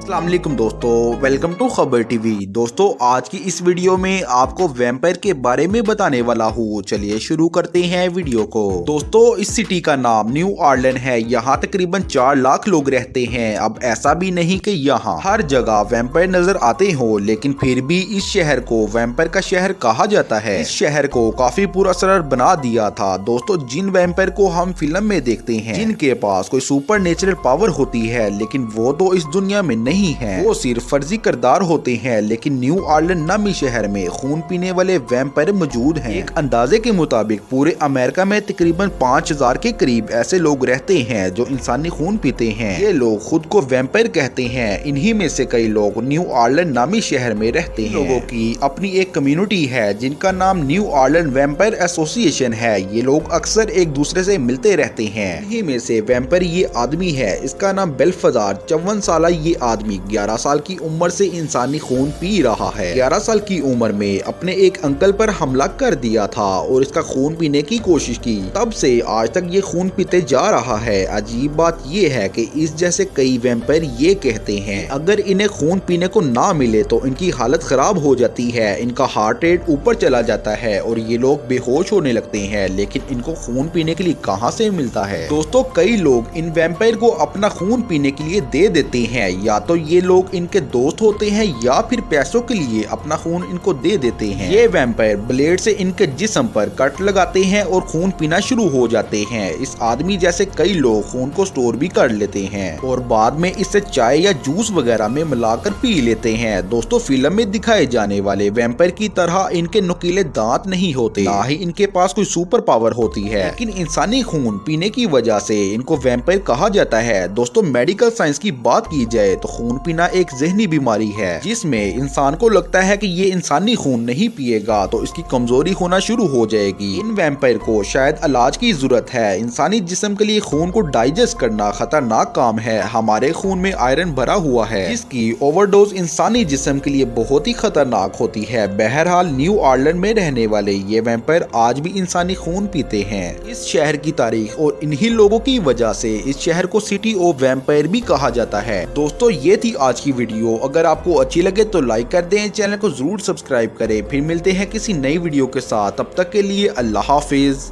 अस्सलाम वालेकुम दोस्तों, वेलकम टू खबर टीवी। दोस्तों आज की इस वीडियो में आपको वैम्पायर के बारे में बताने वाला हूँ। चलिए शुरू करते हैं वीडियो को। दोस्तों इस सिटी का नाम न्यू ऑरलेन है। यहाँ तकरीबन 4 लाख लोग रहते हैं। अब ऐसा भी नहीं कि यहाँ हर जगह वैम्पायर नजर आते हो, लेकिन फिर भी इस शहर को वैम्पायर का शहर कहा जाता है। इस शहर को काफी पुरअसरार बना दिया था दोस्तों जिन वैम्पायर को हम फिल्म में देखते हैं, जिनके पास कोई सुपर नेचुरल पावर होती है, लेकिन वो तो इस दुनिया में नहीं है। वो सिर्फ फर्जी किरदार होते हैं। लेकिन न्यू ऑरलेन नामी शहर में खून पीने वाले वैम्पायर मौजूद हैं। एक अंदाजे के मुताबिक पूरे अमेरिका में तकरीबन 5000 के करीब ऐसे लोग रहते हैं जो इंसानी खून पीते हैं। ये लोग खुद को वैम्पायर कहते हैं। इन्हीं में से कई लोग न्यू ऑरलेन नामी शहर में रहते हैं। लोगों की अपनी एक कम्युनिटी है जिनका नाम न्यू ऑरलेन वैम्पायर एसोसिएशन है। ये लोग अक्सर एक दूसरे से मिलते रहते हैं। इन्हीं में से वैम्पायर ये आदमी है, इसका नाम बेल्फाजार। 54 साल ये आदमी 11 साल की उम्र से इंसानी खून पी रहा है। 11 साल की उम्र में अपने एक अंकल पर हमला कर दिया था और इसका खून पीने की कोशिश की। तब से आज तक ये खून पीते जा रहा है। अजीब बात ये है कि इस जैसे कई वैम्पायर ये कहते हैं अगर इन्हें खून पीने को ना मिले तो इनकी हालत खराब हो जाती है, इनका हार्ट रेट ऊपर चला जाता है और ये लोग बेहोश होने लगते हैं। लेकिन इनको खून पीने के लिए कहां से मिलता है? दोस्तों कई लोग इन वैम्पायर को अपना खून पीने के लिए दे देते हैं। या तो ये लोग इनके दोस्त होते हैं या फिर पैसों के लिए अपना खून इनको दे देते हैं। ये वैम्पायर ब्लेड से इनके जिस्म पर कट लगाते हैं और खून पीना शुरू हो जाते हैं। इस आदमी जैसे कई लोग खून को स्टोर भी कर लेते हैं और बाद में इसे चाय या जूस वगैरह में मिलाकर पी लेते हैं। दोस्तों फिल्म में दिखाए जाने वाले वैम्पायर की तरह इनके नुकीले दांत नहीं होते, ना ही इनके पास कोई सुपर पावर होती है। लेकिन इंसानी खून पीने की वजह से इनको वैम्पायर कहा जाता है। दोस्तों मेडिकल साइंस की बात की जाए तो खून पीना एक जहनी बीमारी है जिसमें इंसान को लगता है कि ये इंसानी खून नहीं पिएगा तो इसकी कमजोरी होना शुरू हो जाएगी। इन वैम्पायर को शायद इलाज की जरूरत है। इंसानी जिस्म के लिए खून को डाइजेस्ट करना खतरनाक काम है। हमारे खून में आयरन भरा हुआ है जिसकी ओवरडोज इंसानी जिस्म के लिए बहुत ही खतरनाक होती है। बहरहाल न्यू ऑरलेन में रहने वाले ये वैम्पायर आज भी इंसानी खून पीते हैं। इस शहर की तारीख और इन्हीं लोगों की वजह से इस शहर को सिटी ऑफ वैम्पायर भी कहा जाता है। दोस्तों ये थी आज की वीडियो। अगर आपको अच्छी लगे तो लाइक कर दें, चैनल को जरूर सब्सक्राइब करें। फिर मिलते हैं किसी नई वीडियो के साथ। तब तक के लिए अल्लाह हाफिज।